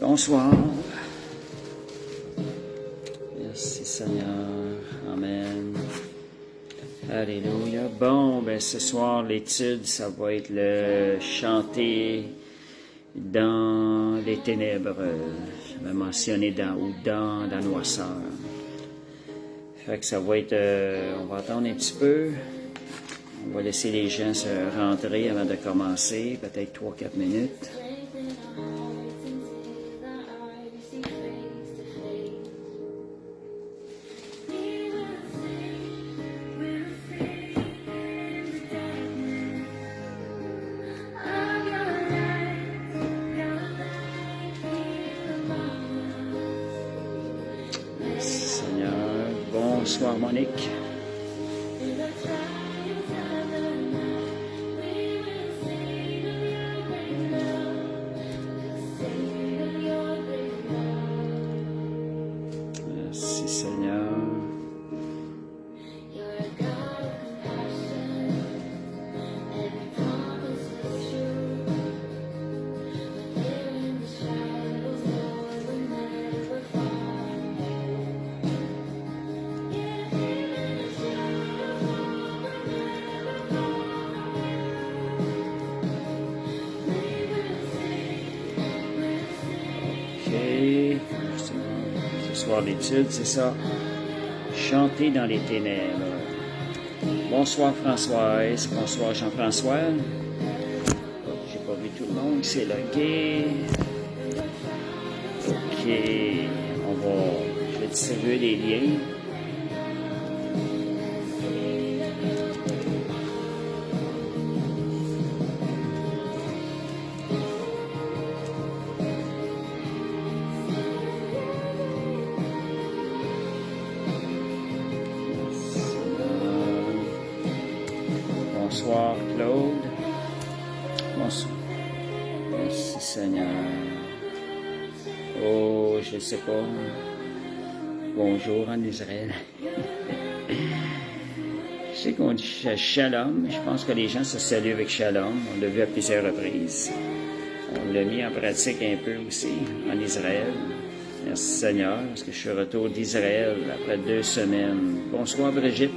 Bonsoir. Merci Seigneur. Amen. Alléluia. Bon, ben ce soir, l'étude, ça va être le chanter dans les ténèbres. J'avais mentionné dans la noirceur. Fait que ça va être... on va attendre un petit peu. On va laisser les gens se rentrer avant de commencer. Peut-être 3-4 minutes. Bonsoir Monique. Merci Seigneur. L'étude, c'est ça. Chanter dans les ténèbres. Bonsoir Françoise. Bonsoir Jean-François. J'ai pas vu tout le monde. C'est logué. OK. Je vais distribuer les liens. Bonsoir Claude. Bonsoir. Merci Seigneur. Oh, je ne sais pas. Bonjour en Israël. Je sais qu'on dit shalom. Je pense que les gens se saluent avec shalom. On l'a vu à plusieurs reprises. On l'a mis en pratique un peu aussi en Israël. Merci Seigneur, parce que je suis retour d'Israël après 2 semaines. Bonsoir Brigitte.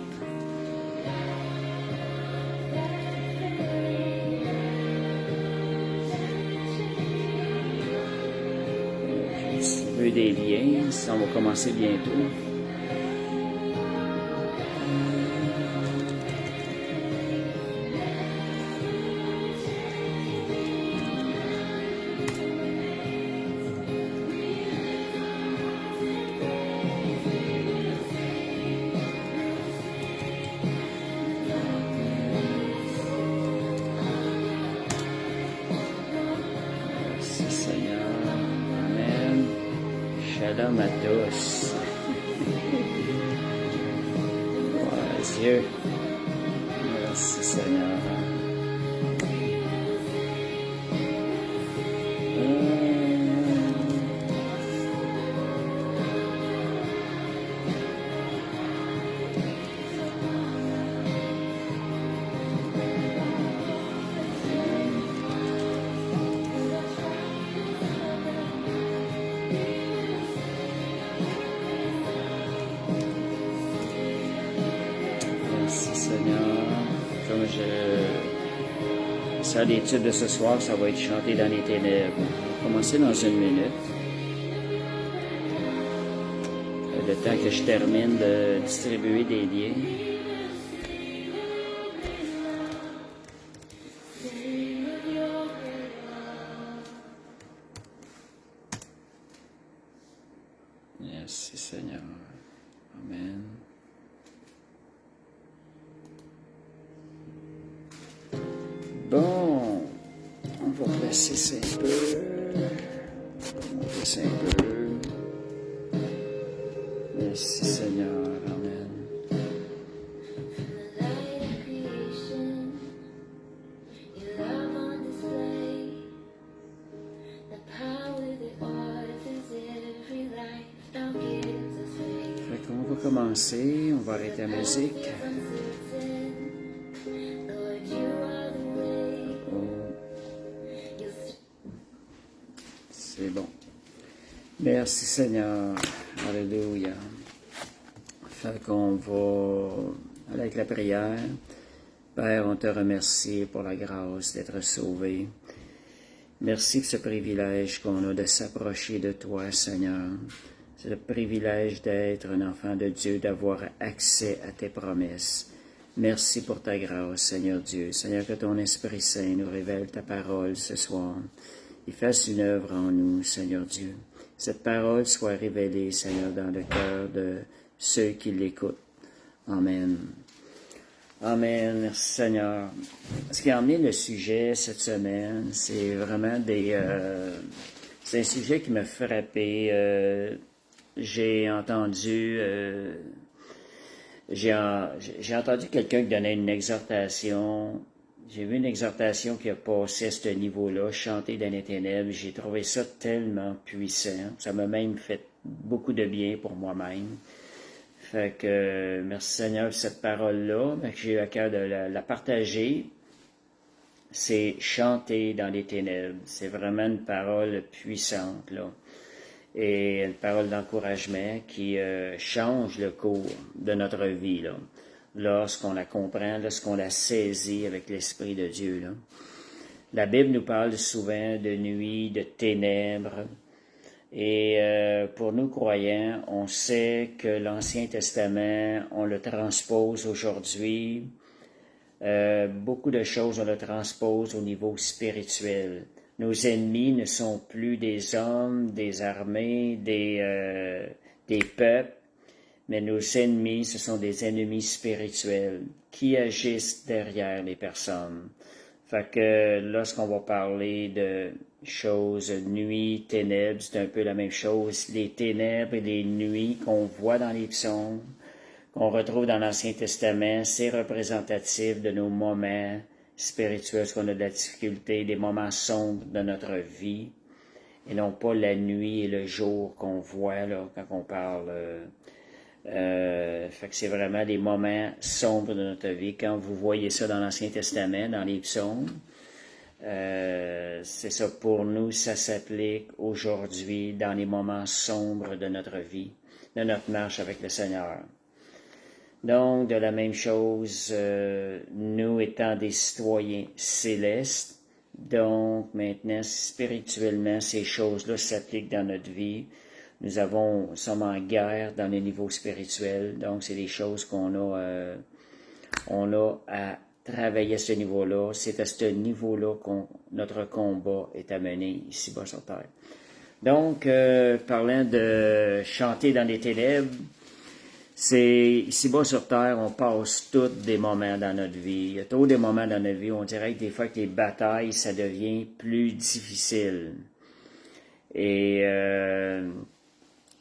Des liens, ça, on va commencer bientôt. Merci Seigneur. Amen. Shalom à tous. Ouais, Dieu. Merci Seigneur. Ça, l'étude de ce soir, ça va être chanté dans les ténèbres. On va commencer dans 1 minute. Le temps que je termine de distribuer des liens. Merci Seigneur. Amen. Bon, on va placer ça un peu. On va placer un peu. Merci Seigneur. Amen. Fait qu'on va commencer. On va arrêter la musique. C'est bon. Merci Seigneur. Alléluia. Fait qu'on va aller avec la prière. Père, on te remercie pour la grâce d'être sauvé. Merci pour ce privilège qu'on a de s'approcher de toi, Seigneur. C'est le privilège d'être un enfant de Dieu, d'avoir accès à tes promesses. Merci pour ta grâce, Seigneur Dieu. Seigneur, que ton Esprit Saint nous révèle ta parole ce soir. Il fasse une œuvre en nous, Seigneur Dieu. Cette parole soit révélée, Seigneur, dans le cœur de ceux qui l'écoutent. Amen. Amen. Merci, Seigneur. Ce qui a amené le sujet cette semaine, c'est vraiment c'est un sujet qui m'a frappé. J'ai entendu quelqu'un qui donnait une exhortation. J'ai vu une exhortation qui a passé à ce niveau-là, chanter dans les ténèbres. J'ai trouvé ça tellement puissant. Ça m'a même fait beaucoup de bien pour moi-même. Fait que merci Seigneur pour cette parole-là, que j'ai eu à cœur de la partager. C'est chanter dans les ténèbres. C'est vraiment une parole puissante, là. Et une parole d'encouragement qui change le cours de notre vie, là. Lorsqu'on la comprend, lorsqu'on la saisit avec l'Esprit de Dieu, là. La Bible nous parle souvent de nuit, de ténèbres. Et pour nous croyants, on sait que l'Ancien Testament, on le transpose aujourd'hui. Beaucoup de choses, on le transpose au niveau spirituel. Nos ennemis ne sont plus des hommes, des armées, des peuples, mais nos ennemis, ce sont des ennemis spirituels qui agissent derrière les personnes. Fait que lorsqu'on va parler de choses, nuit, ténèbres, c'est un peu la même chose. Les ténèbres et les nuits qu'on voit dans les psaumes, qu'on retrouve dans l'Ancien Testament, c'est représentatif de nos moments spirituels, parce qu'on a de la difficulté, des moments sombres de notre vie, et non pas la nuit et le jour qu'on voit là quand on parle. Fait que c'est vraiment des moments sombres de notre vie. Quand vous voyez ça dans l'Ancien Testament, dans les psaumes, c'est ça pour nous, ça s'applique aujourd'hui dans les moments sombres de notre vie, de notre marche avec le Seigneur. Donc, de la même chose, nous étant des citoyens célestes, donc maintenant, spirituellement, ces choses-là s'appliquent dans notre vie. Nous sommes en guerre dans le niveau spirituel, donc c'est des choses qu'on a à travailler à ce niveau-là. C'est à ce niveau-là notre combat est amené ici-bas sur terre. Donc, parlant de chanter dans les ténèbres, c'est ici-bas sur terre, on passe tous des moments dans notre vie. Il y a trop de moments dans notre vie où on dirait que des fois que les batailles, ça devient plus difficile. Et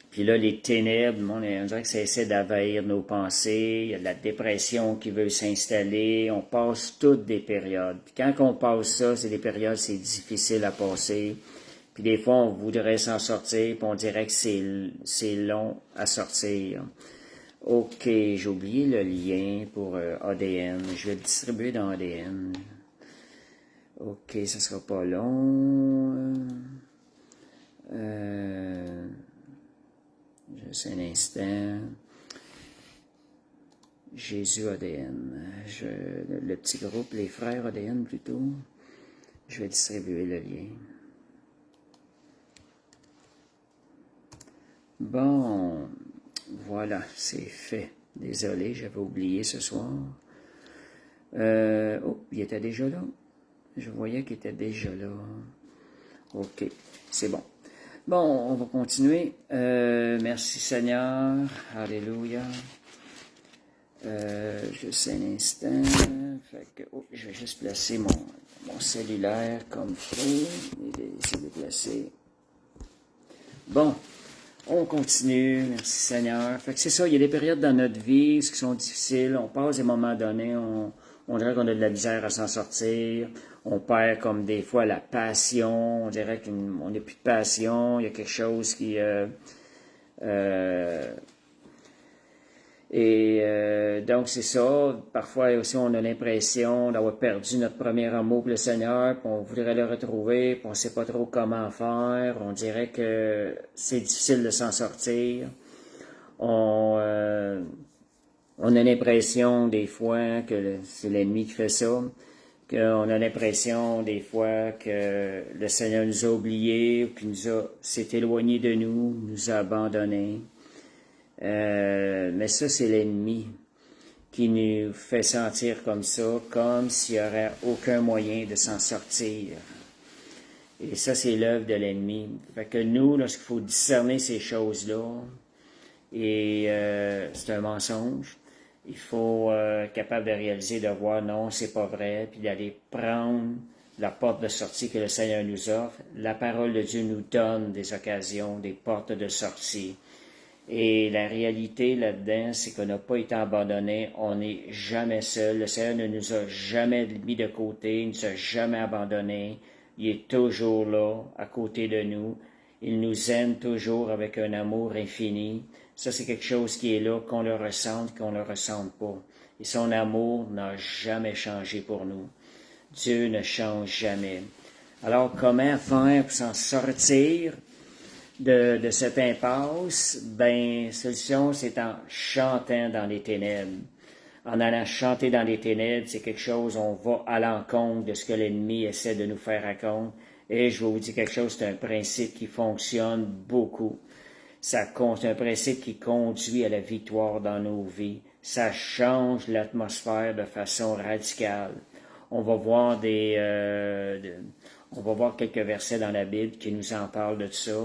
puis là, les ténèbres, on dirait que ça essaie d'envahir nos pensées. Il y a de la dépression qui veut s'installer. On passe toutes des périodes. Puis quand on passe ça, c'est des périodes, c'est difficile à passer. Puis des fois, on voudrait s'en sortir, puis on dirait que c'est long à sortir. OK, j'ai oublié le lien pour ADN. Je vais le distribuer dans ADN. OK, ça sera pas long. Juste un instant. Jésus ADN. Le petit groupe, les frères ADN plutôt. Je vais distribuer le lien. Bon, voilà, c'est fait. Désolé, j'avais oublié ce soir. Il était déjà là. Je voyais qu'il était déjà là. OK, c'est bon. Bon, on va continuer. Merci Seigneur. Alléluia. Juste un instant. Fait que, je vais juste placer mon cellulaire comme faut. Essayer de placer. Bon. On continue, merci Seigneur. Fait que c'est ça, il y a des périodes dans notre vie qui sont difficiles. On passe des moments donnés, on dirait qu'on a de la misère à s'en sortir. On perd comme des fois la passion. On dirait qu'on n'a plus de passion. Il y a quelque chose qui... Et donc, c'est ça. Parfois aussi, on a l'impression d'avoir perdu notre premier amour pour le Seigneur, puis on voudrait le retrouver, puis on ne sait pas trop comment faire. On dirait que c'est difficile de s'en sortir. On a l'impression des fois que c'est l'ennemi qui fait ça, qu'on a l'impression des fois que le Seigneur nous a oubliés, ou qu'il s'est éloigné de nous, nous a abandonnés. Mais ça, c'est l'ennemi qui nous fait sentir comme ça, comme s'il n'y aurait aucun moyen de s'en sortir. Et ça, c'est l'œuvre de l'ennemi. Fait que nous, lorsqu'il faut discerner ces choses-là, et c'est un mensonge, il faut être capable de réaliser, de voir non, c'est pas vrai, puis d'aller prendre la porte de sortie que le Seigneur nous offre. La parole de Dieu nous donne des occasions, des portes de sortie. Et la réalité là-dedans, c'est qu'on n'a pas été abandonné, on n'est jamais seul. Le Seigneur ne nous a jamais mis de côté, il ne nous a jamais abandonné. Il est toujours là, à côté de nous. Il nous aime toujours avec un amour infini. Ça, c'est quelque chose qui est là, qu'on le ressente, qu'on ne le ressente pas. Et son amour n'a jamais changé pour nous. Dieu ne change jamais. Alors, comment faire pour s'en sortir de cette impasse? Ben, solution, c'est en chantant dans les ténèbres. En allant chanter dans les ténèbres, c'est quelque chose, on va à l'encontre de ce que l'ennemi essaie de nous faire raconter. Et je vais vous dire quelque chose, c'est un principe qui fonctionne beaucoup. C'est un principe qui conduit à la victoire dans nos vies. Ça change l'atmosphère de façon radicale. On va voir on va voir quelques versets dans la Bible qui nous en parlent de ça.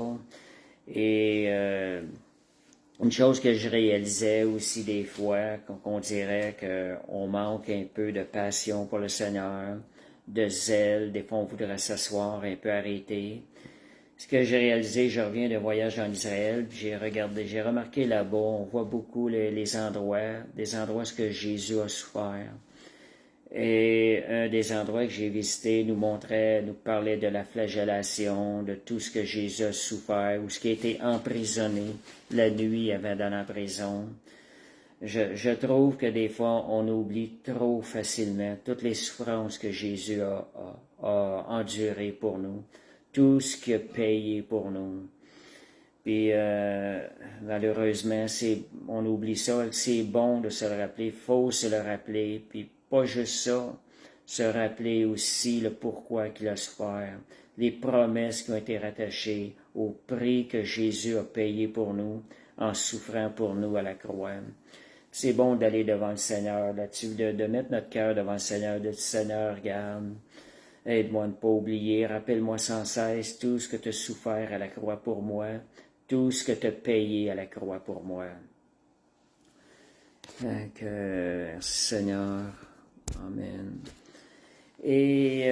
Et une chose que je réalisais aussi des fois, qu'on dirait qu'on manque un peu de passion pour le Seigneur, de zèle, des fois on voudrait s'asseoir un peu arrêté. Ce que j'ai réalisé, je reviens d'un voyage en Israël, puis j'ai remarqué là-bas, on voit beaucoup des endroits où Jésus a souffert. Et un des endroits que j'ai visité nous parlait de la flagellation, de tout ce que Jésus a souffert, ou ce qui a été emprisonné la nuit avant d'aller en prison. Je trouve que des fois, on oublie trop facilement toutes les souffrances que Jésus a endurées pour nous, tout ce qu'il a payé pour nous. Puis malheureusement, on oublie ça. C'est bon de se le rappeler, faut se le rappeler. Puis pas juste ça, se rappeler aussi le pourquoi qu'il a souffert, les promesses qui ont été rattachées au prix que Jésus a payé pour nous, en souffrant pour nous à la croix. C'est bon d'aller devant le Seigneur là-dessus, de mettre notre cœur devant le Seigneur, de dire, Seigneur, regarde, aide-moi à ne pas oublier, rappelle-moi sans cesse tout ce que tu as souffert à la croix pour moi, tout ce que tu as payé à la croix pour moi. Donc, merci Seigneur. Amen. Et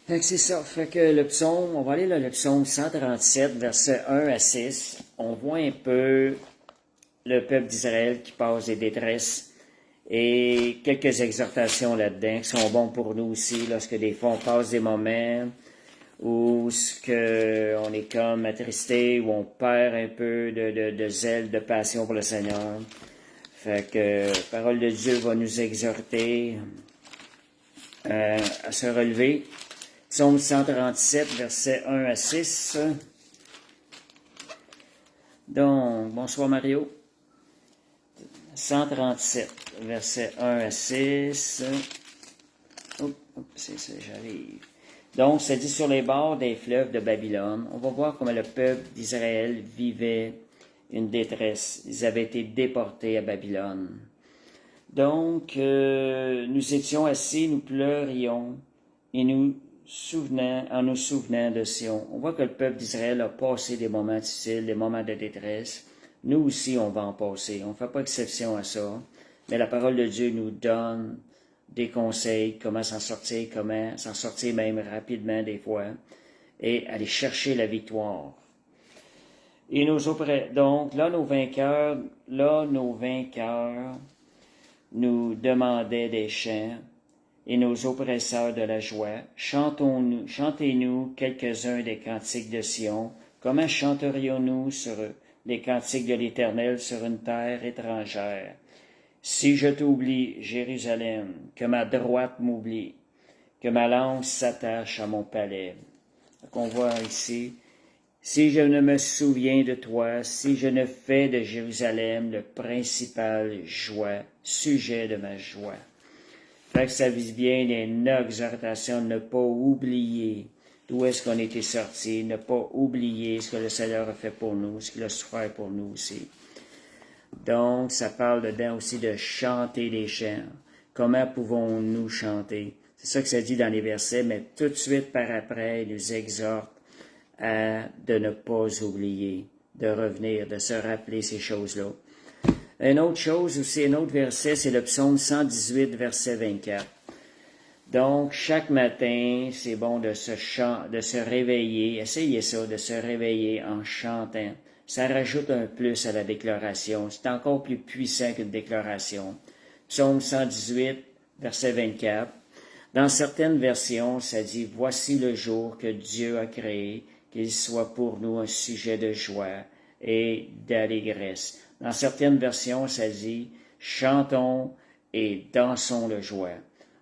c'est ça. Fait que le psaume, on va aller là, le psaume 137, versets 1 à 6. On voit un peu le peuple d'Israël qui passe des détresses et quelques exhortations là-dedans qui sont bons pour nous aussi, lorsque des fois on passe des moments où on est comme attristé, où on perd un peu de zèle, de passion pour le Seigneur. Fait que la parole de Dieu va nous exhorter à se relever. Psaume 137, versets 1 à 6. Donc, bonsoir Mario. 137, versets 1 à 6. C'est ça, j'arrive. Donc, c'est dit sur les bords des fleuves de Babylone. On va voir comment le peuple d'Israël vivait une détresse. Ils avaient été déportés à Babylone. Donc, nous étions assis, nous pleurions, et en nous souvenant de Sion. On voit que le peuple d'Israël a passé des moments difficiles, des moments de détresse. Nous aussi, on va en passer. On ne fait pas exception à ça. Mais la parole de Dieu nous donne des conseils, comment s'en sortir même rapidement des fois, et aller chercher la victoire. Et donc, là, nos vainqueurs nous demandaient des chants, et nos oppresseurs de la joie. Chantez-nous quelques-uns des cantiques de Sion. Comment chanterions-nous sur les cantiques de l'Éternel sur une terre étrangère. Si je t'oublie, Jérusalem, que ma droite m'oublie, que ma langue s'attache à mon palais. Donc on voit ici, si je ne me souviens de toi, si je ne fais de Jérusalem le principal joie, sujet de ma joie. Fait que ça vise bien une exhortation de ne pas oublier d'où est-ce qu'on était sorti, ne pas oublier ce que le Seigneur a fait pour nous, ce qu'il a souffert pour nous aussi. Donc, ça parle dedans aussi de chanter des chants. Comment pouvons-nous chanter? C'est ça que ça dit dans les versets, mais tout de suite par après, il nous exhorte de ne pas oublier, de revenir, de se rappeler ces choses-là. Une autre chose aussi, un autre verset, c'est le psaume 118, verset 24. Donc, chaque matin, c'est bon de se réveiller, essayez ça, de se réveiller en chantant. Ça rajoute un plus à la déclaration. C'est encore plus puissant qu'une déclaration. Psaume 118, verset 24. Dans certaines versions, ça dit « Voici le jour que Dieu a créé, qu'il soit pour nous un sujet de joie et d'allégresse. » Dans certaines versions, ça dit « Chantons et dansons de joie. »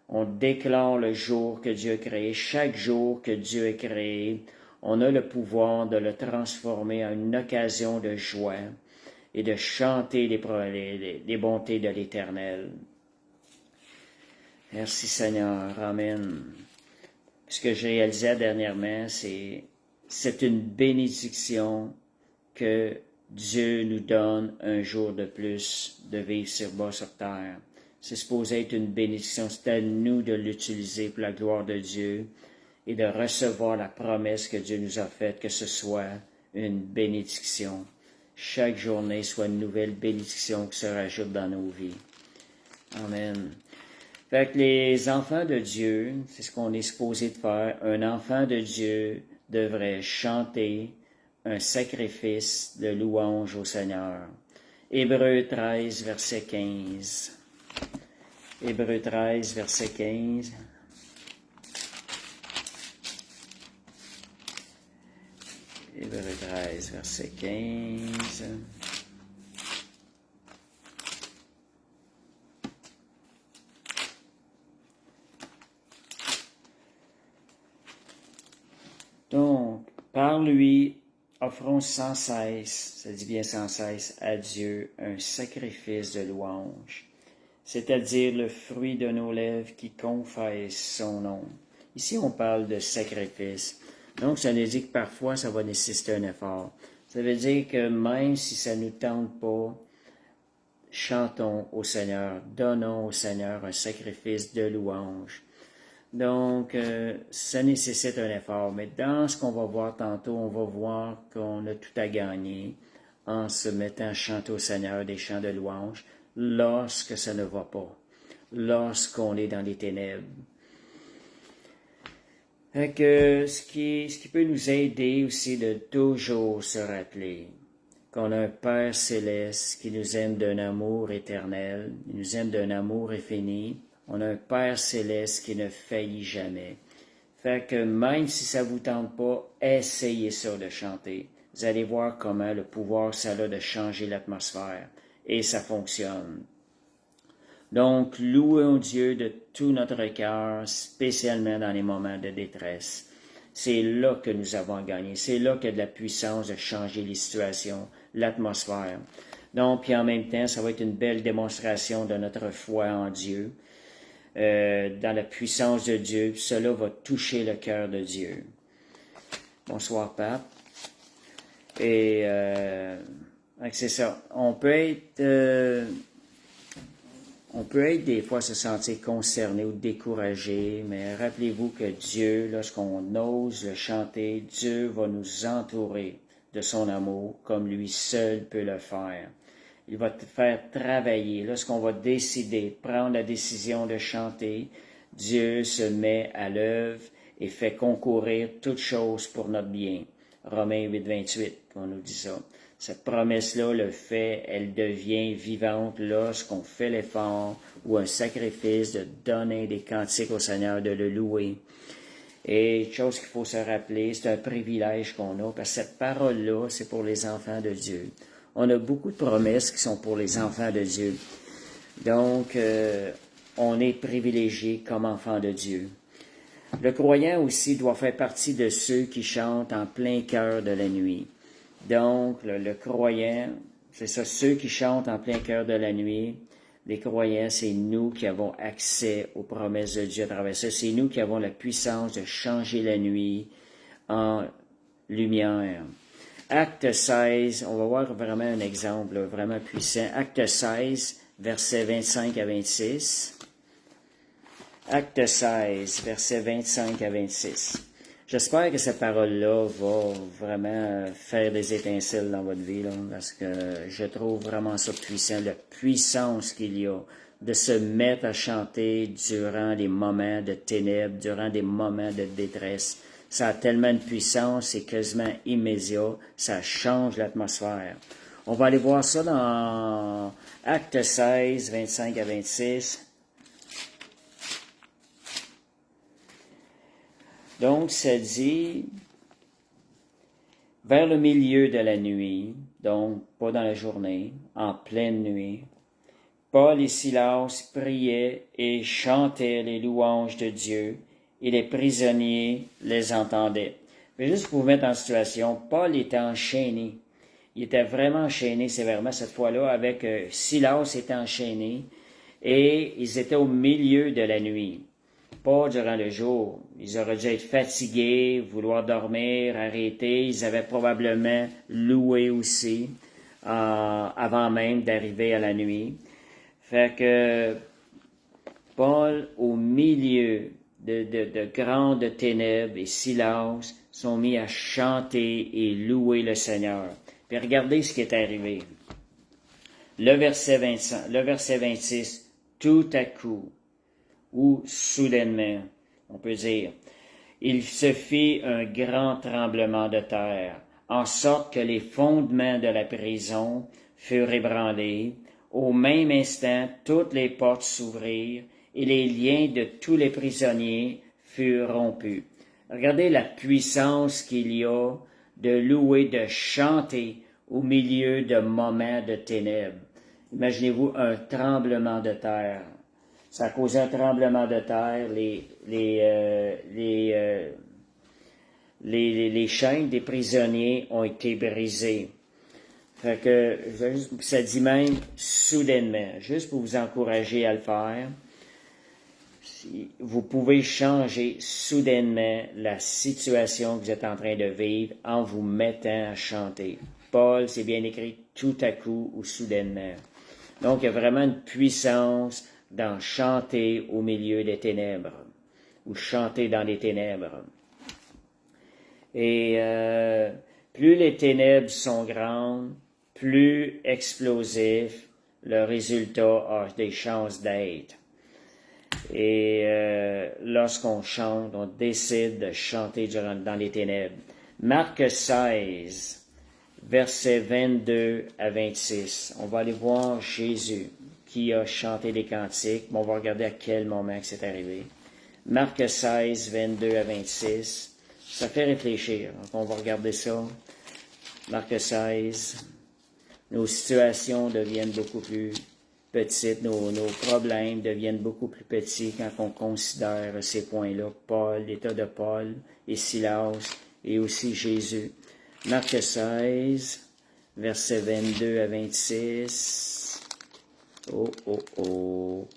On déclare le jour que Dieu a créé. Chaque jour que Dieu a créé, on a le pouvoir de le transformer en une occasion de joie et de chanter les bontés de l'Éternel. Merci Seigneur. Amen. Ce que j'ai réalisé dernièrement, c'est une bénédiction que Dieu nous donne un jour de plus de vivre sur bas sur terre. C'est supposé être une bénédiction. C'est à nous de l'utiliser pour la gloire de Dieu et de recevoir la promesse que Dieu nous a faite, que ce soit une bénédiction. Chaque journée soit une nouvelle bénédiction qui se rajoute dans nos vies. Amen. Fait que les enfants de Dieu, c'est ce qu'on est supposé de faire. Un enfant de Dieu devrait chanter un sacrifice de louange au Seigneur. Hébreux 13, verset 15. Hébreux 13, verset 15. Hébreux 13, verset 15. Donc, par lui, offrons sans cesse, ça dit bien sans cesse, à Dieu un sacrifice de louange, c'est-à-dire le fruit de nos lèvres qui confesse son nom. Ici, on parle de sacrifice. Donc, ça nous dit que parfois, ça va nécessiter un effort. Ça veut dire que même si ça ne nous tente pas, chantons au Seigneur, donnons au Seigneur un sacrifice de louange. Donc, ça nécessite un effort. Mais dans ce qu'on va voir tantôt, on va voir qu'on a tout à gagner en se mettant à chanter au Seigneur des chants de louange lorsque ça ne va pas, lorsqu'on est dans les ténèbres. Fait que ce qui peut nous aider aussi de toujours se rappeler qu'on a un Père céleste qui nous aime d'un amour éternel, il nous aime d'un amour infini. On a un Père céleste qui ne faillit jamais. Fait que même si ça vous tente pas, essayez ça de chanter. Vous allez voir comment le pouvoir ça a de changer l'atmosphère. Et ça fonctionne. Donc, louons Dieu de tout notre cœur, spécialement dans les moments de détresse. C'est là que nous avons gagné. C'est là qu'il y a de la puissance de changer les situations, l'atmosphère. Donc, puis en même temps, ça va être une belle démonstration de notre foi en Dieu, dans la puissance de Dieu. Puis cela va toucher le cœur de Dieu. Bonsoir, Pape. Et c'est ça. On peut être des fois se sentir concerné ou découragé, mais rappelez-vous que Dieu, lorsqu'on ose le chanter, Dieu va nous entourer de son amour comme lui seul peut le faire. Il va te faire travailler. Lorsqu'on va décider, prendre la décision de chanter, Dieu se met à l'œuvre et fait concourir toutes choses pour notre bien. Romains 8, 28, on nous dit ça. Cette promesse-là le fait, elle devient vivante lorsqu'on fait l'effort ou un sacrifice de donner des cantiques au Seigneur, de le louer. Et chose qu'il faut se rappeler, c'est un privilège qu'on a, parce que cette parole-là, c'est pour les enfants de Dieu. on a beaucoup de promesses qui sont pour les enfants de Dieu. Donc, on est privilégié comme enfant de Dieu. Le croyant aussi doit faire partie de ceux qui chantent en plein cœur de la nuit. Donc, le croyant, c'est ça, ceux qui chantent en plein cœur de la nuit. Les croyants, c'est nous qui avons accès aux promesses de Dieu à travers ça. C'est nous qui avons la puissance de changer la nuit en lumière. Acte 16, on va voir vraiment un exemple vraiment puissant. Acte 16, versets 25 à 26. Acte 16, versets 25 à 26. J'espère que cette parole-là va vraiment faire des étincelles dans votre vie, là, parce que je trouve vraiment ça puissant, la puissance qu'il y a de se mettre à chanter durant des moments de ténèbres, durant des moments de détresse. Ça a tellement de puissance, c'est quasiment immédiat, ça change l'atmosphère. On va aller voir ça dans Acte 16, 25 à 26. Donc, ça dit, vers le milieu de la nuit, donc pas dans la journée, en pleine nuit, Paul et Silas priaient et chantaient les louanges de Dieu, et les prisonniers les entendaient. Mais juste pour vous mettre en situation, Paul était enchaîné. Il était vraiment enchaîné sévèrement cette fois-là, avec Silas était enchaîné, et ils étaient au milieu de la nuit. Pas durant le jour. Ils auraient dû être fatigués, vouloir dormir, arrêter. Ils avaient probablement loué aussi avant même d'arriver à la nuit. Fait que Paul, au milieu de grandes ténèbres et Silas, sont mis à chanter et louer le Seigneur. Puis regardez ce qui est arrivé. Le verset 26, tout à coup, ou soudainement, on peut dire, il se fit un grand tremblement de terre, en sorte que les fondements de la prison furent ébranlés. Au même instant, toutes les portes s'ouvrirent et les liens de tous les prisonniers furent rompus. Regardez la puissance qu'il y a de louer, de chanter au milieu de moments de ténèbres. Imaginez-vous un tremblement de terre. Ça a causé un tremblement de terre, les chaînes des prisonniers ont été brisées. Fait que, ça dit même soudainement, juste pour vous encourager à le faire. Vous pouvez changer soudainement la situation que vous êtes en train de vivre en vous mettant à chanter. Paul, c'est bien écrit tout à coup ou soudainement. Donc, il y a vraiment une puissance dans chanter au milieu des ténèbres ou chanter dans les ténèbres. Et plus les ténèbres sont grandes, plus explosif le résultat a des chances d'être. Et lorsqu'on chante, on décide de chanter dans les ténèbres. Marc 16, versets 22 à 26. On va aller voir Jésus qui a chanté les cantiques, mais on va regarder à quel moment que c'est arrivé. Marc 16, 22 à 26. Ça fait réfléchir. Donc on va regarder ça. Marc 16. Nos situations deviennent beaucoup plus petites, nos problèmes deviennent beaucoup plus petits quand on considère ces points-là. Paul, l'état de Paul et Silas et aussi Jésus. Marc 16, versets 22 à 26.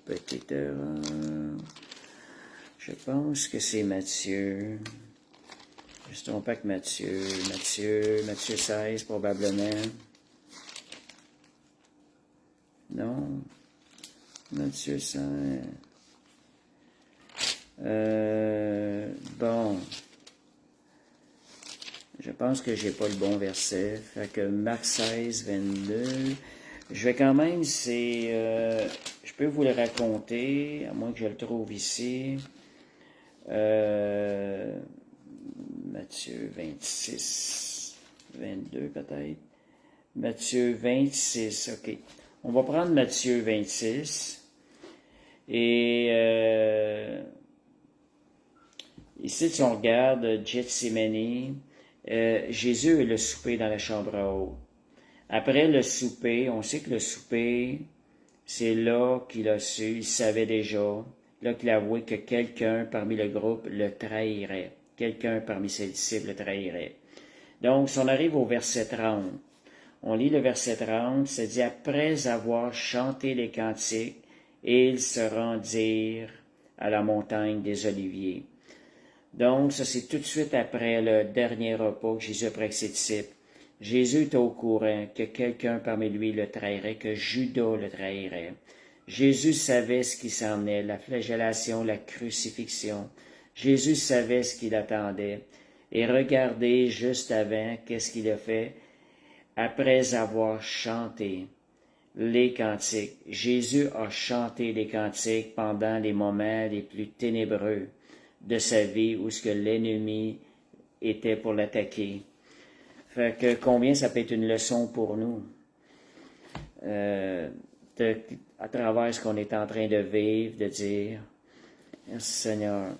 Petite erreur. Je pense que c'est Matthieu. Je ne me trompe pas que Matthieu 16 probablement. Non, Matthieu 16. Bon, je pense que j'ai pas le bon verset. Fait que Marc 16, 22. Je vais quand même, je peux vous le raconter, à moins que je le trouve ici. Matthieu 26, 22 peut-être. Matthieu 26, ok. On va prendre Matthieu 26. Et ici, si on regarde Gethsémani, Jésus est le souper dans la chambre à eau. Après le souper, on sait que le souper, c'est là qu'il a su, il savait déjà, là qu'il a avoué que quelqu'un parmi le groupe le trahirait. Quelqu'un parmi ses disciples le trahirait. Donc, si on arrive au verset 30, on lit le verset 30, ça dit « Après avoir chanté les cantiques, ils se rendirent à la montagne des Oliviers. » Donc, ça c'est tout de suite après le dernier repas que Jésus a pris avec ses disciples. Jésus était au courant que quelqu'un parmi lui le trahirait, que Judas le trahirait. Jésus savait ce qui s'en venait, la flagellation, la crucifixion. Jésus savait ce qu'il attendait. Et regardez, juste avant, qu'est-ce qu'il a fait? Après avoir chanté les cantiques, Jésus a chanté les cantiques pendant les moments les plus ténébreux de sa vie où ce que l'ennemi était pour l'attaquer. Fait que combien ça peut être une leçon pour nous à travers ce qu'on est en train de vivre, de dire merci Seigneur.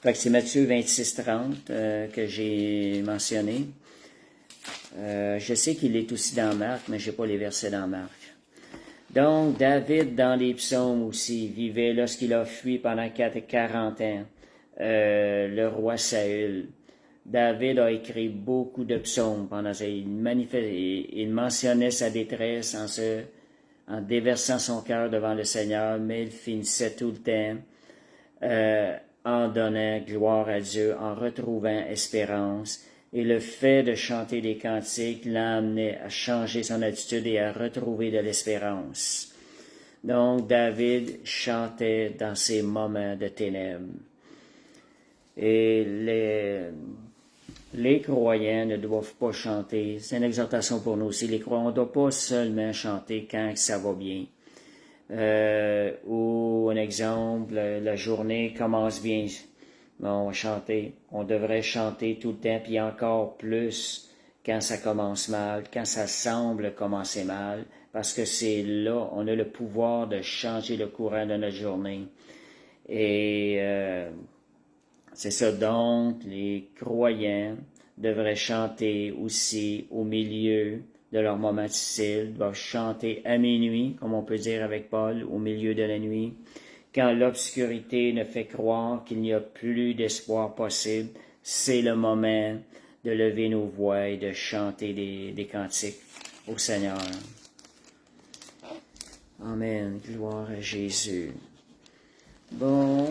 Fait que c'est Matthieu 26-30 que j'ai mentionné. Je sais qu'il est aussi dans Marc, mais je n'ai pas les versets dans Marc. Donc, David, dans les psaumes aussi, vivait lorsqu'il a fui pendant 40 ans le roi Saül. David a écrit beaucoup de psaumes pendant ça. Il mentionnait sa détresse en déversant son cœur devant le Seigneur, mais il finissait tout le temps en donnant gloire à Dieu, en retrouvant espérance. Et le fait de chanter des cantiques l'a amené à changer son attitude et à retrouver de l'espérance. Donc, David chantait dans ses moments de ténèbres. Et les croyants ne doivent pas chanter. C'est une exhortation pour nous aussi. Les croyants ne doivent pas seulement chanter quand ça va bien. Ou un exemple, la journée commence bien. On va chanter. On devrait chanter tout le temps, puis encore plus quand ça commence mal, quand ça semble commencer mal, parce que c'est là, on a le pouvoir de changer le courant de notre journée. Et c'est ça, donc, les croyants devraient chanter aussi au milieu de leur moment difficile, ils doivent chanter à minuit, comme on peut dire avec Paul, au milieu de la nuit. Quand l'obscurité ne fait croire qu'il n'y a plus d'espoir possible, c'est le moment de lever nos voix et de chanter des cantiques au Seigneur. Amen. Gloire à Jésus. Bon,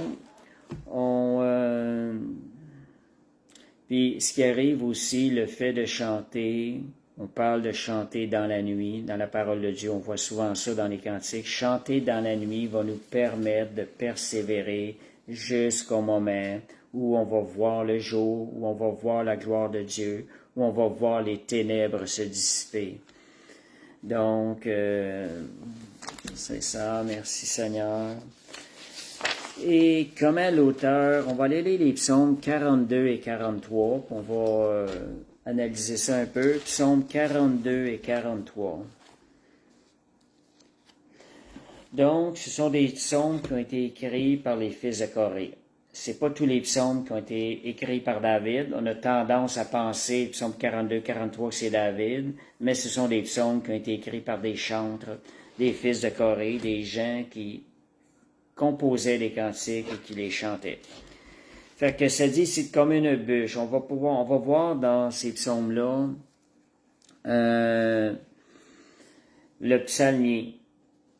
puis ce qui arrive aussi, le fait de chanter, on parle de chanter dans la nuit, dans la parole de Dieu, on voit souvent ça dans les cantiques. Chanter dans la nuit va nous permettre de persévérer jusqu'au moment où on va voir le jour, où on va voir la gloire de Dieu, où on va voir les ténèbres se dissiper. Donc, c'est ça, merci Seigneur. Et comment l'auteur, on va aller lire les psaumes 42 et 43, on va analyser ça un peu. Psaumes 42 et 43. Donc, ce sont des psaumes qui ont été écrits par les fils de Corée. C'est pas tous les psaumes qui ont été écrits par David. On a tendance à penser, psaume 42, 43, que c'est David, mais ce sont des psaumes qui ont été écrits par des chantres, des fils de Corée, des gens qui composaient les cantiques et qui les chantaient. Fait que ça dit, c'est comme une bûche. On va voir dans ces psaumes-là le psalmier.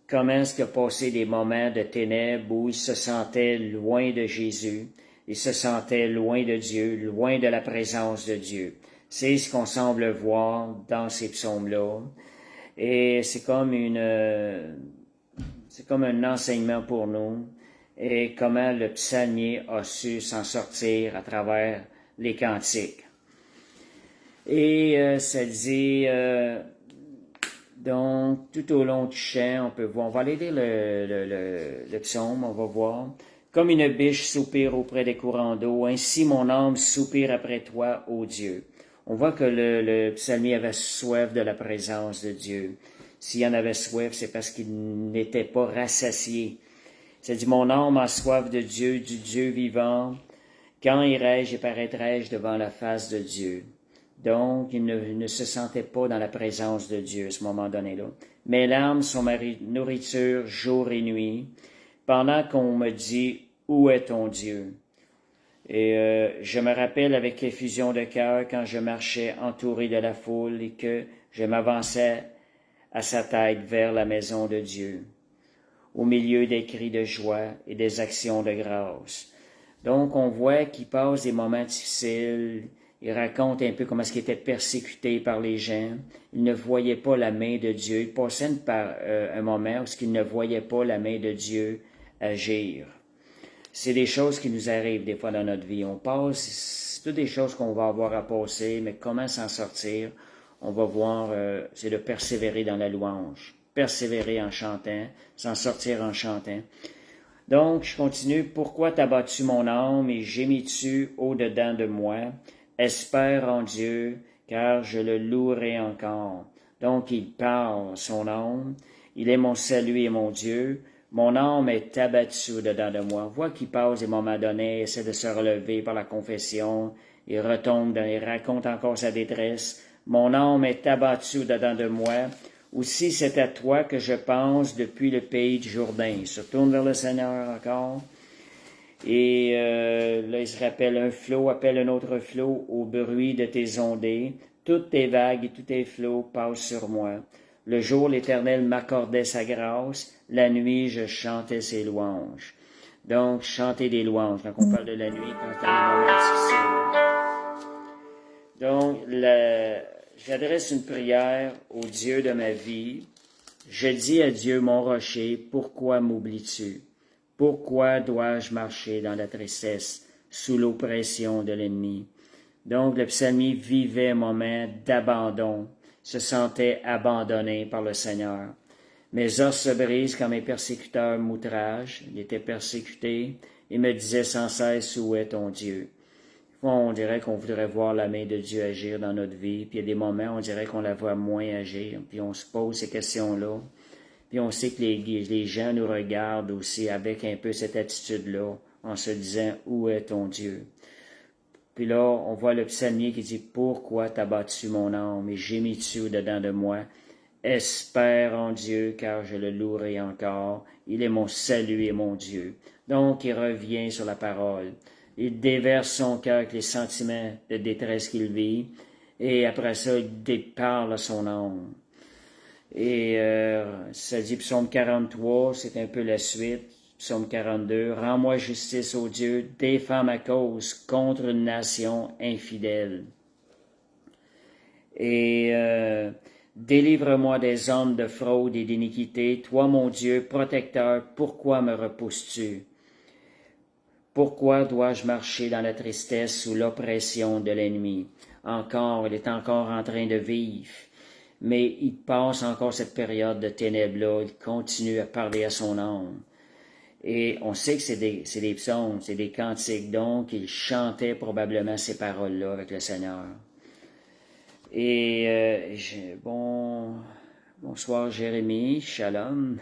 Comment est-ce qu'il a passé des moments de ténèbres où il se sentait loin de Jésus, il se sentait loin de Dieu, loin de la présence de Dieu. C'est ce qu'on semble voir dans ces psaumes-là. Et c'est comme un enseignement pour nous. Et comment le psalmier a su s'en sortir à travers les cantiques. Et ça dit, donc, tout au long du chant, on peut voir, on va aller lire le psaume, on va voir. Comme une biche soupire auprès des courants d'eau, ainsi mon âme soupire après toi, ô Dieu. On voit que le psalmier avait soif de la présence de Dieu. S'il en avait soif, c'est parce qu'il n'était pas rassasié. Ça dit, mon âme a soif de Dieu, du Dieu vivant. Quand irai-je et paraîtrai-je devant la face de Dieu? Donc, il ne se sentait pas dans la présence de Dieu à ce moment donné-là. Mes larmes sont ma nourriture jour et nuit, pendant qu'on me dit « Où est ton Dieu? » Et je me rappelle avec effusion de cœur quand je marchais entouré de la foule et que je m'avançais à sa tête vers la maison de Dieu, au milieu des cris de joie et des actions de grâce. Donc, on voit qu'il passe des moments difficiles. Il raconte un peu comment est-ce qu'il était persécuté par les gens. Il ne voyait pas la main de Dieu. Il passait par un moment où il ne voyait pas la main de Dieu agir. C'est des choses qui nous arrivent des fois dans notre vie. On passe, c'est toutes des choses qu'on va avoir à passer, mais comment s'en sortir? On va voir, c'est de persévérer dans la louange. Persévérer en chantant, s'en sortir en chantant. Donc, je continue. Pourquoi t'as battu mon âme et gémis-tu au-dedans de moi? Espère en Dieu, car je le louerai encore. Donc, il parle son âme. Il est mon salut et mon Dieu. Mon âme est abattue au-dedans de moi. On voit qu'il passe des moments donnés, essaie de se relever par la confession. Il retombe, il raconte encore sa détresse. Mon âme est abattue au-dedans de moi. Aussi, c'est à toi que je pense depuis le pays du Jourdain. Il se tourne vers le Seigneur encore. Et là, il se rappelle un flot, appelle un autre flot au bruit de tes ondées. Toutes tes vagues et tous tes flots passent sur moi. Le jour, l'Éternel m'accordait sa grâce. La nuit, je chantais ses louanges. Donc, chanter des louanges. Quand on parle de la nuit, quand il y a des moments difficiles. Donc, j'adresse une prière au Dieu de ma vie. Je dis à Dieu, mon rocher, pourquoi m'oublies-tu? Pourquoi dois-je marcher dans la tristesse, sous l'oppression de l'ennemi? Donc, le psalmiste vivait un moment d'abandon, se sentait abandonné par le Seigneur. Mes os se brisent quand mes persécuteurs m'outragent. Il était persécuté et me disait sans cesse, où est ton Dieu? On dirait qu'on voudrait voir la main de Dieu agir dans notre vie, puis il y a des moments, on dirait qu'on la voit moins agir, puis on se pose ces questions-là, puis on sait que les gens nous regardent aussi avec un peu cette attitude-là, en se disant, où est ton Dieu? Puis là, on voit le psalmier qui dit, pourquoi t'as battu mon âme et gémis-tu au-dedans de moi? Espère en Dieu, car je le louerai encore. Il est mon salut et mon Dieu. Donc, il revient sur la parole. Il déverse son cœur avec les sentiments de détresse qu'il vit. Et après ça, il déparle à son âme. Et ça dit psaume 43, c'est un peu la suite. Psaume 42, rends-moi justice, ô Dieu, défends ma cause contre une nation infidèle. Et délivre-moi des hommes de fraude et d'iniquité. Toi, mon Dieu, protecteur, pourquoi me repousses-tu? Pourquoi dois-je marcher dans la tristesse sous l'oppression de l'ennemi? Encore, il est encore en train de vivre. Mais il passe encore cette période de ténèbres-là. Il continue à parler à son âme. Et on sait que c'est des psaumes, c'est des cantiques. Donc, il chantait probablement ces paroles-là avec le Seigneur. Et bonsoir Jérémie, shalom.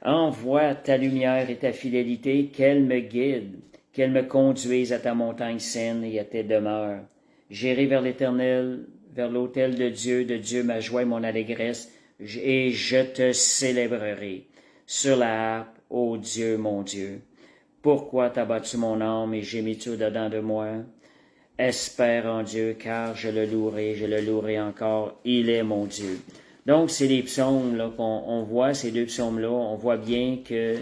Envoie ta lumière et ta fidélité, qu'elle me guide, qu'elle me conduise à ta montagne saine et à tes demeures. J'irai vers l'Éternel, vers l'autel de Dieu ma joie et mon allégresse, et je te célébrerai sur la harpe, ô Dieu, mon Dieu. Pourquoi t'as battu mon âme et gémis-tu au-dedans de moi? Espère en Dieu, car je le louerai encore, il est mon Dieu. Donc, c'est les psaumes là, qu'on voit, ces deux psaumes-là, on voit bien que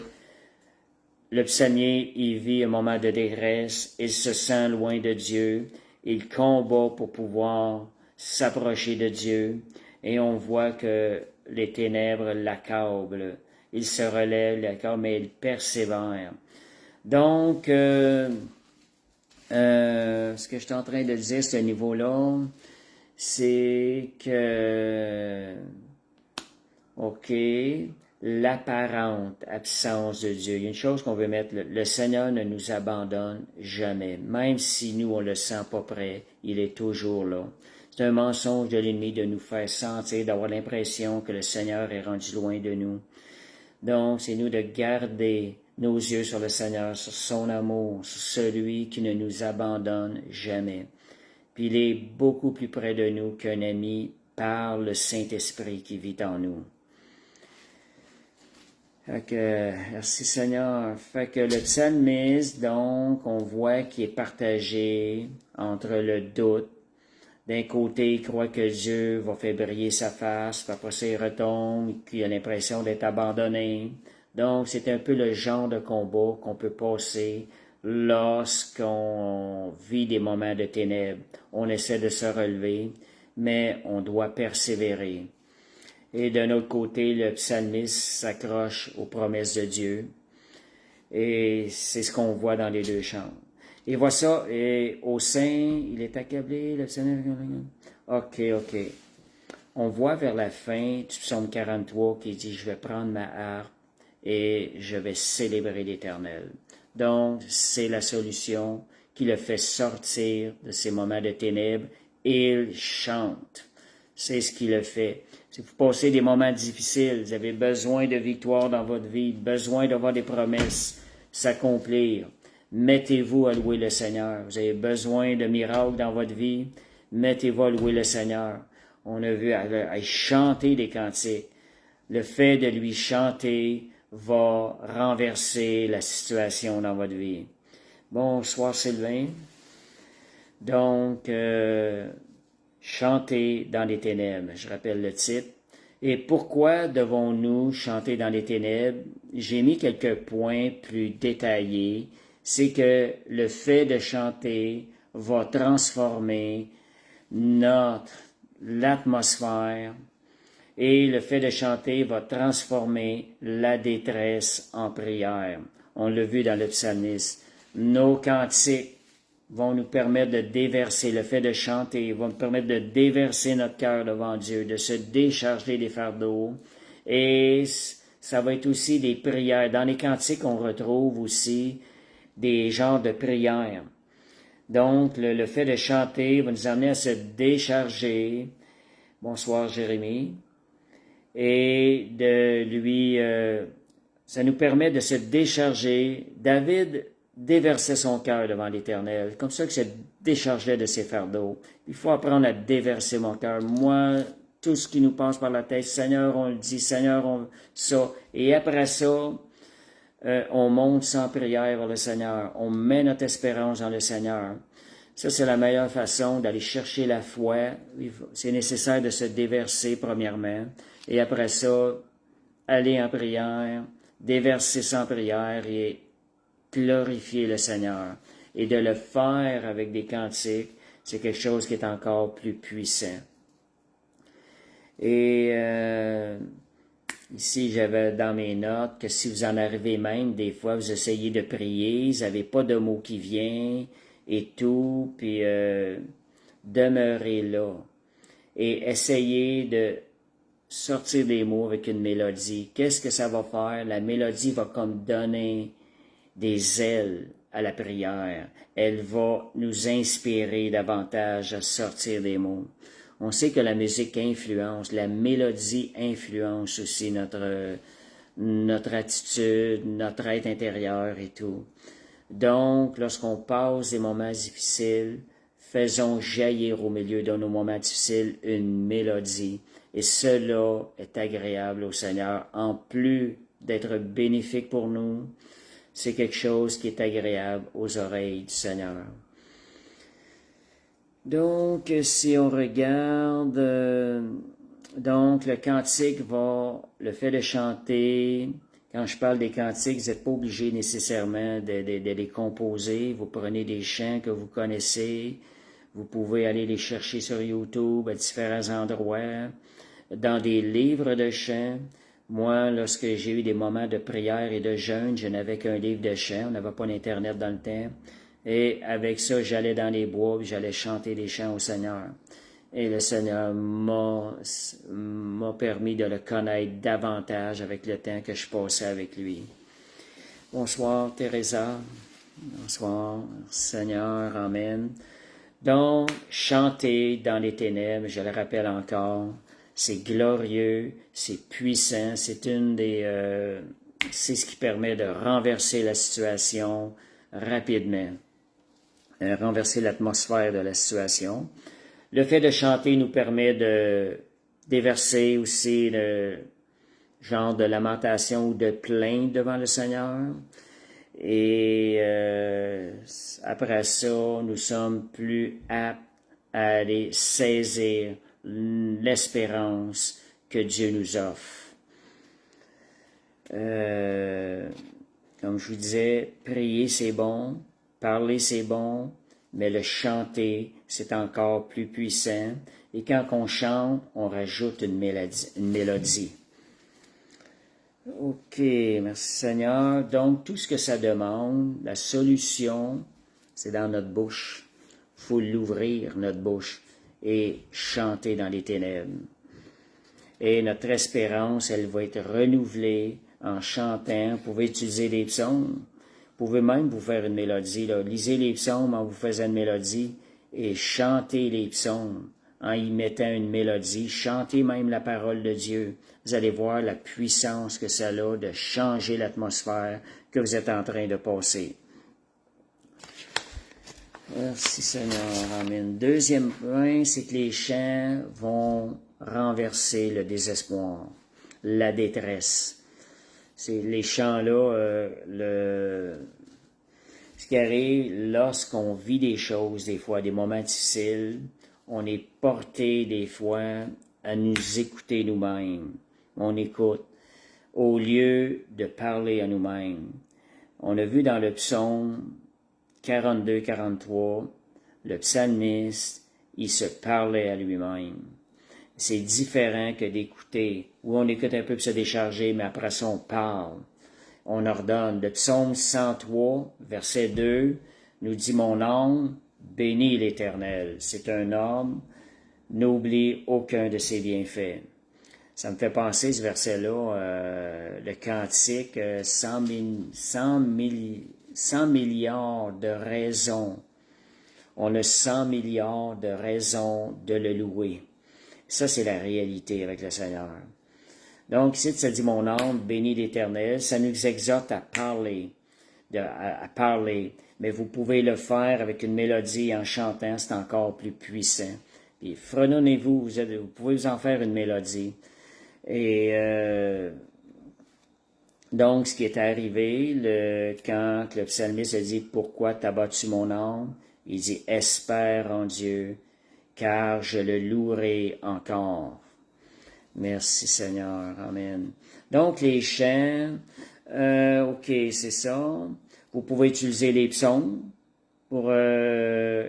le psalmier, il vit un moment de détresse, il se sent loin de Dieu, il combat pour pouvoir s'approcher de Dieu, et on voit que les ténèbres l'accablent. Il se relève, mais il persévère. Donc, ce que je suis en train de dire à ce niveau-là, c'est que, l'apparente absence de Dieu. Il y a une chose qu'on veut mettre, le Seigneur ne nous abandonne jamais. Même si nous, on le sent pas prêt, il est toujours là. C'est un mensonge de l'ennemi de nous faire sentir, d'avoir l'impression que le Seigneur est rendu loin de nous. Donc, c'est nous de garder nos yeux sur le Seigneur, sur son amour, sur celui qui ne nous abandonne jamais. puis il est beaucoup plus près de nous qu'un ami par le Saint-Esprit qui vit en nous. Fait que, merci Seigneur. Fait que le psalmiste, donc, on voit qu'il est partagé entre le doute. D'un côté, il croit que Dieu va faire briller sa face, puis après ça, il retombe, puis il a l'impression d'être abandonné. Donc, c'est un peu le genre de combat qu'on peut passer lorsqu'on vit des moments de ténèbres. On essaie de se relever, mais on doit persévérer. Et d'un autre côté, le psalmiste s'accroche aux promesses de Dieu. Et c'est ce qu'on voit dans les deux chants. Et voit ça, et au sein, il est accablé, le psalmiste. OK. On voit vers la fin du psaume 43 qui dit « Je vais prendre ma harpe et je vais célébrer l'Éternel. » Donc, c'est la solution qui le fait sortir de ces moments de ténèbres. Il chante. C'est ce qui le fait. Si vous passez des moments difficiles, vous avez besoin de victoire dans votre vie, besoin d'avoir des promesses s'accomplir, mettez-vous à louer le Seigneur. Vous avez besoin de miracles dans votre vie, mettez-vous à louer le Seigneur. On a vu à chanter des cantiques. Le fait de lui chanter va renverser la situation dans votre vie. Bonsoir Sylvain. Donc, chanter dans les ténèbres, je rappelle le titre. Et pourquoi devons-nous chanter dans les ténèbres? J'ai mis quelques points plus détaillés. C'est que le fait de chanter va transformer l'atmosphère et le fait de chanter va transformer la détresse en prière. On l'a vu dans le psalmiste. Nos cantiques vont nous permettre de déverser, le fait de chanter va nous permettre de déverser notre cœur devant Dieu, de se décharger des fardeaux. Et ça va être aussi des prières. Dans les cantiques, on retrouve aussi des genres de prières. Donc, le fait de chanter va nous amener à se décharger. Bonsoir, Jérémie. Et de lui, ça nous permet de se décharger. David déversait son cœur devant l'Éternel, comme ça qu'il se déchargeait de ses fardeaux. Il faut apprendre à déverser mon cœur. Moi, tout ce qui nous passe par la tête, Seigneur, on le dit, Seigneur, ça. Et après ça, on monte sans prière vers le Seigneur. On met notre espérance dans le Seigneur. Ça, c'est la meilleure façon d'aller chercher la foi. C'est nécessaire de se déverser, premièrement. Et après ça, aller en prière, déverser sans prière et glorifier le Seigneur. Et de le faire avec des cantiques, c'est quelque chose qui est encore plus puissant. Et ici, j'avais dans mes notes que si vous en arrivez même, des fois, vous essayez de prier, vous n'avez pas de mots qui viennent et tout, puis demeurez là. Et essayez de sortir des mots avec une mélodie. Qu'est-ce que ça va faire? La mélodie va comme donner des ailes à la prière. Elle va nous inspirer davantage à sortir des mots. On sait que la musique influence, la mélodie influence aussi notre attitude, notre être intérieur et tout. Donc, lorsqu'on passe des moments difficiles, faisons jaillir au milieu de nos moments difficiles une mélodie. Et cela est agréable au Seigneur. En plus d'être bénéfique pour nous, c'est quelque chose qui est agréable aux oreilles du Seigneur. Donc, si on regarde, donc le cantique le fait de chanter, quand je parle des cantiques, vous n'êtes pas obligé nécessairement de les composer. Vous prenez des chants que vous connaissez, vous pouvez aller les chercher sur YouTube à différents endroits, dans des livres de chants. Moi, lorsque j'ai eu des moments de prière et de jeûne, je n'avais qu'un livre de chants, on n'avait pas d'Internet dans le temps. Et avec ça, j'allais dans les bois, puis j'allais chanter des chants au Seigneur. Et le Seigneur m'a permis de le connaître davantage avec le temps que je passais avec lui. Bonsoir, Teresa. Bonsoir, Seigneur. Amen. Donc, chanter dans les ténèbres, je le rappelle encore, c'est glorieux, c'est puissant, c'est c'est ce qui permet de renverser la situation rapidement. renverser l'atmosphère de la situation. Le fait de chanter nous permet de déverser aussi le genre de lamentation ou de plainte devant le Seigneur. Et après ça, nous sommes plus aptes à aller saisir l'espérance que Dieu nous offre. Comme je vous disais, prier c'est bon, parler c'est bon, mais le chanter c'est encore plus puissant. Et quand on chante, on rajoute une mélodie. OK, merci Seigneur. Donc, tout ce que ça demande, la solution, c'est dans notre bouche. Il faut l'ouvrir, notre bouche, et chanter dans les ténèbres. Et notre espérance, elle va être renouvelée en chantant. Vous pouvez utiliser les psaumes. Vous pouvez même vous faire une mélodie. Là. Lisez les psaumes en vous faisant une mélodie et chantez les psaumes en y mettant une mélodie. Chantez même la parole de Dieu. Vous allez voir la puissance que ça a de changer l'atmosphère que vous êtes en train de passer. Merci Seigneur. Amen. Deuxième point, c'est que les chants vont renverser le désespoir, la détresse. C'est les chants-là, ce qui arrive lorsqu'on vit des choses, des fois, des moments difficiles, on est porté des fois à nous écouter nous-mêmes. On écoute au lieu de parler à nous-mêmes. On a vu dans le psaume 42-43, le psalmiste, il se parlait à lui-même. C'est différent que d'écouter, où on écoute un peu pour se décharger, mais après ça on parle. On ordonne. Le psaume 103, verset 2, nous dit « Mon âme, bénis l'Éternel. C'est un homme, n'oublie aucun de ses bienfaits. » Ça me fait penser, ce verset-là, le cantique, 100 milliards de raisons. On a 100 milliards de raisons de le louer. Ça, c'est la réalité avec le Seigneur. Donc, ici, ça dit « Mon âme, bénis l'Éternel », ça nous exhorte à parler, à parler. Mais vous pouvez le faire avec une mélodie en chantant, c'est encore plus puissant. Puis, fredonnez-vous, vous pouvez vous en faire une mélodie. Et donc, ce qui est arrivé, quand le psalmiste a dit « Pourquoi t'as battu mon âme ?» Il dit « Espère en Dieu, car je le louerai encore. » Merci Seigneur. Amen. Donc, les chants, OK, c'est ça. Vous pouvez utiliser les psaumes pour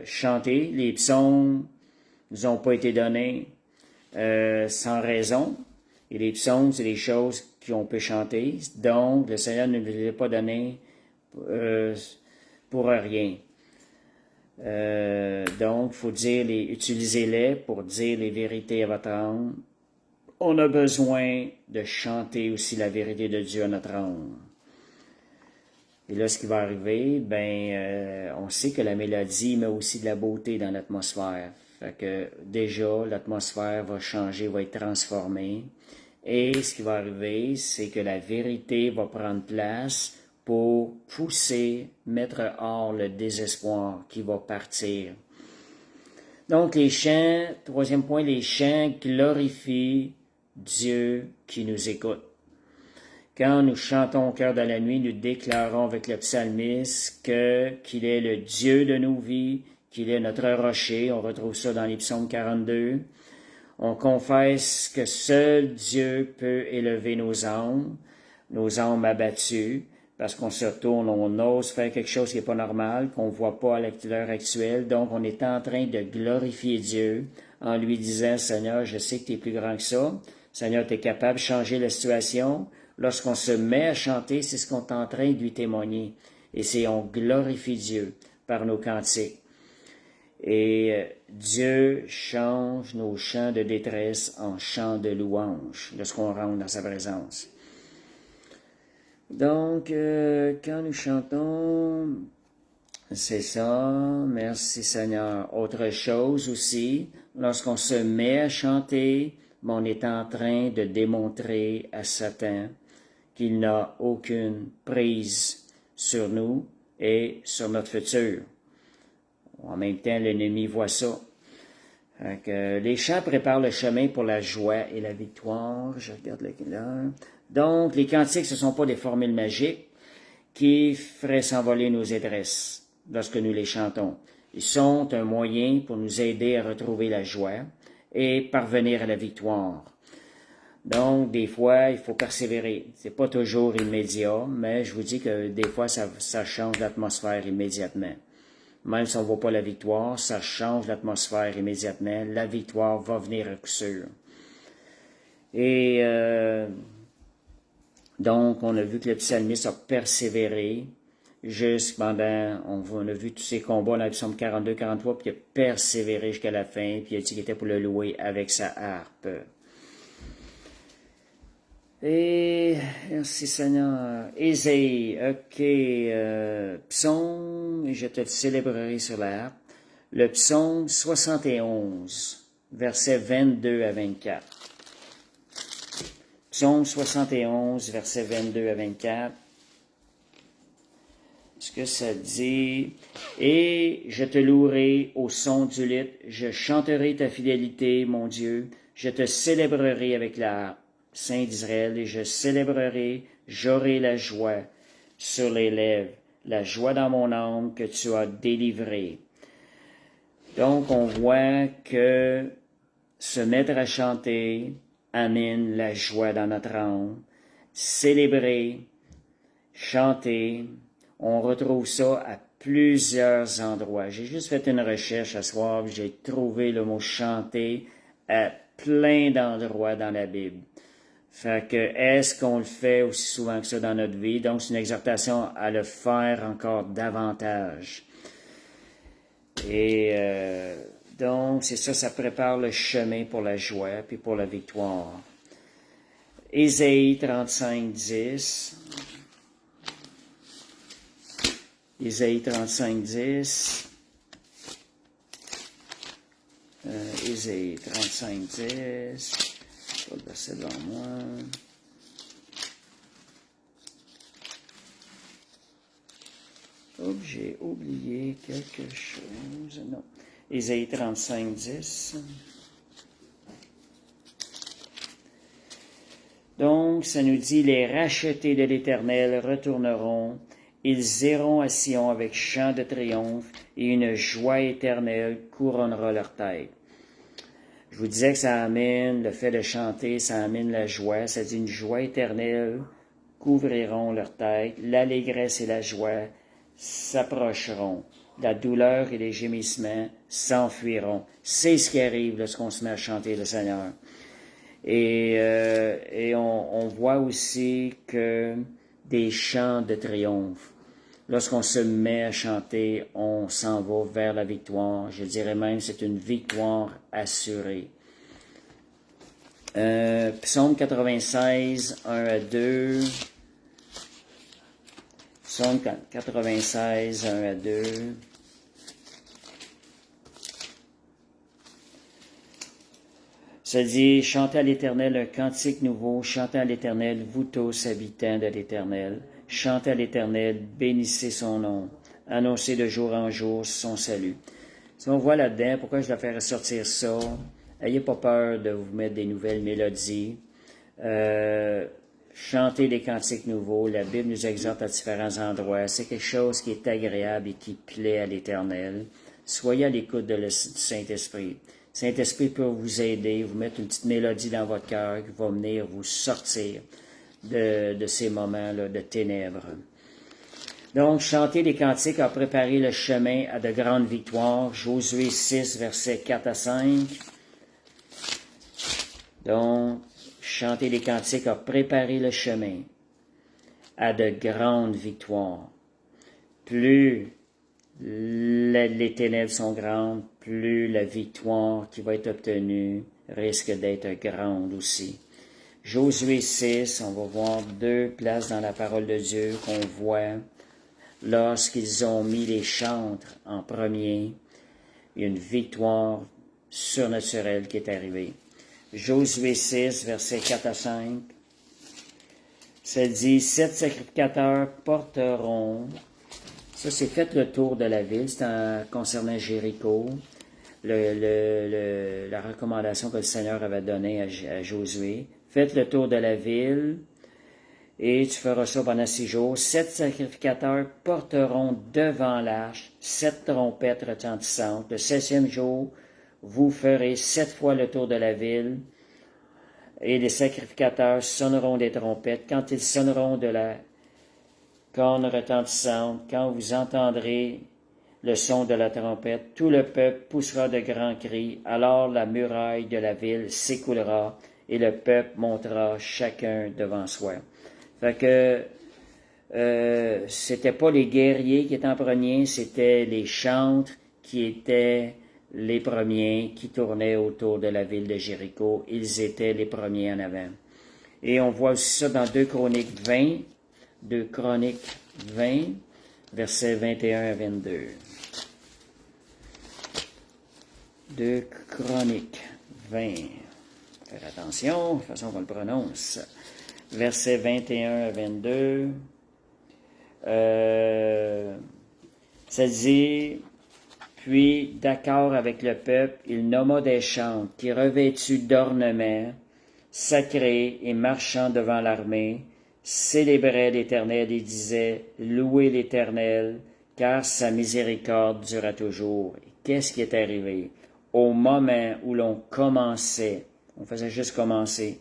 chanter. Les psaumes nous ont pas été donnés sans raison. Et les psaumes, c'est des choses qu'on peut chanter. Donc, le Seigneur ne nous les a pas donnés pour rien. Donc, il faut utilisez-les pour dire les vérités à votre âme. On a besoin de chanter aussi la vérité de Dieu à notre âme. Et là, ce qui va arriver, on sait que la mélodie met aussi de la beauté dans l'atmosphère. Fait que déjà, l'atmosphère va changer, va être transformée. Et ce qui va arriver, c'est que la vérité va prendre place pour pousser, mettre hors le désespoir qui va partir. Donc, les chants, troisième point, les chants glorifient Dieu qui nous écoute. Quand nous chantons au cœur de la nuit, nous déclarons avec le psalmiste qu'il est le Dieu de nos vies, qu'il est notre rocher. On retrouve ça dans les psaumes 42. On confesse que seul Dieu peut élever nos âmes abattues, parce qu'on se retourne, on ose faire quelque chose qui n'est pas normal, qu'on ne voit pas à l'heure actuelle. Donc, on est en train de glorifier Dieu en lui disant, « Seigneur, je sais que tu es plus grand que ça. Seigneur, tu es capable de changer la situation. » Lorsqu'on se met à chanter, c'est ce qu'on est en train de lui témoigner. Et on glorifie Dieu par nos cantiques. Et Dieu change nos chants de détresse en chants de louange lorsqu'on rentre dans sa présence. Donc, quand nous chantons, c'est ça, merci Seigneur. Autre chose aussi, lorsqu'on se met à chanter, on est en train de démontrer à Satan qu'il n'a aucune prise sur nous et sur notre futur. En même temps, l'ennemi voit ça. Fait que, les chants préparent le chemin pour la joie et la victoire. Je regarde là. Donc, les cantiques, ce ne sont pas des formules magiques qui feraient s'envoler nos adresses lorsque nous les chantons. Ils sont un moyen pour nous aider à retrouver la joie et parvenir à la victoire. Donc, des fois, il faut persévérer. C'est pas toujours immédiat, mais je vous dis que des fois, ça change l'atmosphère immédiatement. Même si on ne voit pas la victoire, ça change l'atmosphère immédiatement. La victoire va venir à coup sûr. Et donc, on a vu que le psalmiste a persévéré pendant, on a vu tous ces combats dans le psaume 42, 43, puis il a persévéré jusqu'à la fin, puis il a dit qu'il était pour le louer avec sa harpe. Et, merci Seigneur, Ésaïe, ok, psaume, je te le célébrerai sur la harpe, le psaume 71, versets 22 à 24. Psaume 71, versets 22 à 24. Ce que ça dit, et je te louerai au son du luth, je chanterai ta fidélité, mon Dieu, je te célébrerai avec la harpe. Saint d'Israël, et je célébrerai, j'aurai la joie sur les lèvres, la joie dans mon âme que tu as délivrée. Donc, on voit que se mettre à chanter amène la joie dans notre âme. Célébrer, chanter, on retrouve ça à plusieurs endroits. J'ai juste fait une recherche ce soir, j'ai trouvé le mot chanter à plein d'endroits dans la Bible. Fait que, est-ce qu'on le fait aussi souvent que ça dans notre vie? Donc, c'est une exhortation à le faire encore davantage. Et donc, c'est ça, ça prépare le chemin pour la joie puis pour la victoire. Ésaïe 35, 10. Ésaïe 35, 10. Ésaïe 35, 10. Je vais le verset devant moi. Oh, j'ai oublié quelque chose. Non. Ésaïe 35, 10. Donc, ça nous dit, les rachetés de l'Éternel retourneront, ils iront à Sion avec chant de triomphe, et une joie éternelle couronnera leur tête. Je vous disais que ça amène, le fait de chanter, ça amène la joie. Ça dit une joie éternelle couvriront leur tête. L'allégresse et la joie s'approcheront. La douleur et les gémissements s'enfuiront. C'est ce qui arrive lorsqu'on se met à chanter le Seigneur. Et on voit aussi que des chants de triomphe. Lorsqu'on se met à chanter, on s'en va vers la victoire. Je dirais même que c'est une victoire assurée. Psaume 96, 1 à 2. Psaume 96, 1 à 2. Ça dit, chantez à l'Éternel un cantique nouveau, chantez à l'Éternel, vous tous habitants de l'Éternel. Chantez à l'Éternel, bénissez son nom, annoncez de jour en jour son salut. Si on voit là-dedans, pourquoi je dois faire ressortir ça, ayez pas peur de vous mettre des nouvelles mélodies. Chantez des cantiques nouveaux, la Bible nous exhorte à différents endroits. C'est quelque chose qui est agréable et qui plaît à l'Éternel. Soyez à l'écoute du Saint-Esprit. Saint-Esprit peut vous aider, vous mettre une petite mélodie dans votre cœur qui va venir vous sortir de ces moments-là de ténèbres. Donc, chanter des cantiques a préparé le chemin à de grandes victoires. Josué 6, versets 4 à 5. Donc, chanter des cantiques a préparé le chemin à de grandes victoires. Plus les ténèbres sont grandes, plus la victoire qui va être obtenue risque d'être grande aussi. Josué 6, on va voir deux places dans la parole de Dieu qu'on voit lorsqu'ils ont mis les chantres en premier, il y a une victoire surnaturelle qui est arrivée. Josué 6, versets 4 à 5, ça dit, 7 sacrificateurs porteront Ça, c'est fait le tour de la ville. C'est concernant Jéricho. La recommandation que le Seigneur avait donnée à Josué. Faites le tour de la ville et tu feras ça pendant 6 jours. 7 sacrificateurs porteront devant l'arche 7 trompettes retentissantes. Le 7e jour, vous ferez 7 fois le tour de la ville et les sacrificateurs sonneront des trompettes. Quand ils sonneront de la corne retentissante, quand vous entendrez le son de la trompette, tout le peuple poussera de grands cris, alors la muraille de la ville s'écoulera et le peuple montera chacun devant soi. Fait que c'était pas les guerriers qui étaient en premier, c'était les chantres qui étaient les premiers qui tournaient autour de la ville de Jéricho. Ils étaient les premiers en avant. Et on voit aussi ça dans 2 Chroniques 20, 2 Chroniques 20, versets 21 à 22. 2 Chroniques 20. Faites attention, de toute façon qu'on le prononce. Versets 21 à 22. Ça dit, puis, d'accord avec le peuple, il nomma des chantres qui, revêtus d'ornements sacrés et marchant devant l'armée, célébraient l'Éternel et disaient, louez l'Éternel, car sa miséricorde dura toujours. Et qu'est-ce qui est arrivé? Au moment où l'on commençait, on faisait juste commencer,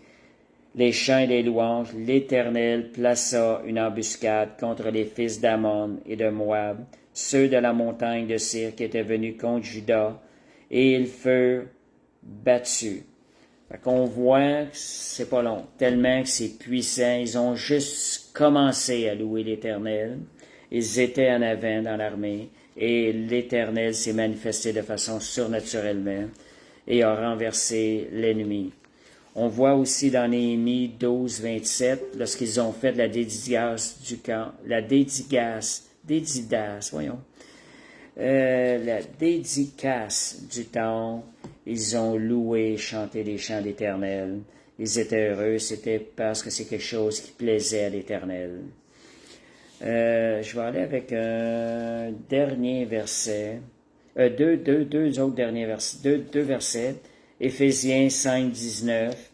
les chants et les louanges, l'Éternel plaça une embuscade contre les fils d'Ammon et de Moab, ceux de la montagne de Sir qui étaient venus contre Juda, et ils furent battus. Fait qu'on voit que c'est pas long, tellement que c'est puissant. Ils ont juste commencé à louer l'Éternel. Ils étaient en avant dans l'armée, et l'Éternel s'est manifesté de façon surnaturellement et a renversé l'ennemi. On voit aussi dans Néhémie 12, 27, lorsqu'ils ont fait la dédicace du camp, la dédicace du temple, ils ont loué, chanté les chants d'Éternel. Ils étaient heureux, c'était parce que c'est quelque chose qui plaisait à l'Éternel. Je vais aller avec un dernier verset, deux autres derniers versets, deux versets, Éphésiens 5, 19.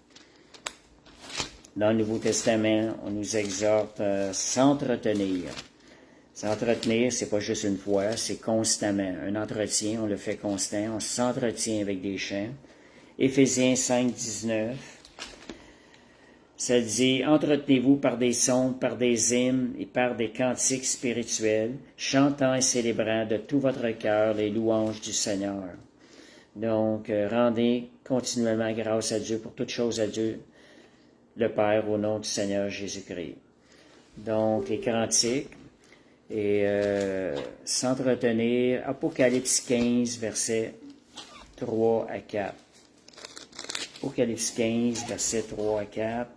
Dans le Nouveau Testament, on nous exhorte à s'entretenir. S'entretenir, c'est pas juste une fois, c'est constamment. Un entretien, on le fait constant, on s'entretient avec des chants. Éphésiens 5, 19. Ça dit, entretenez-vous par des sons, par des hymnes et par des cantiques spirituels, chantant et célébrant de tout votre cœur les louanges du Seigneur. Donc, rendez continuellement grâce à Dieu pour toutes choses à Dieu, le Père, au nom du Seigneur Jésus-Christ. Donc, les cantiques et s'entretenir, Apocalypse 15, versets 3 à 4. Apocalypse 15, versets 3 à 4.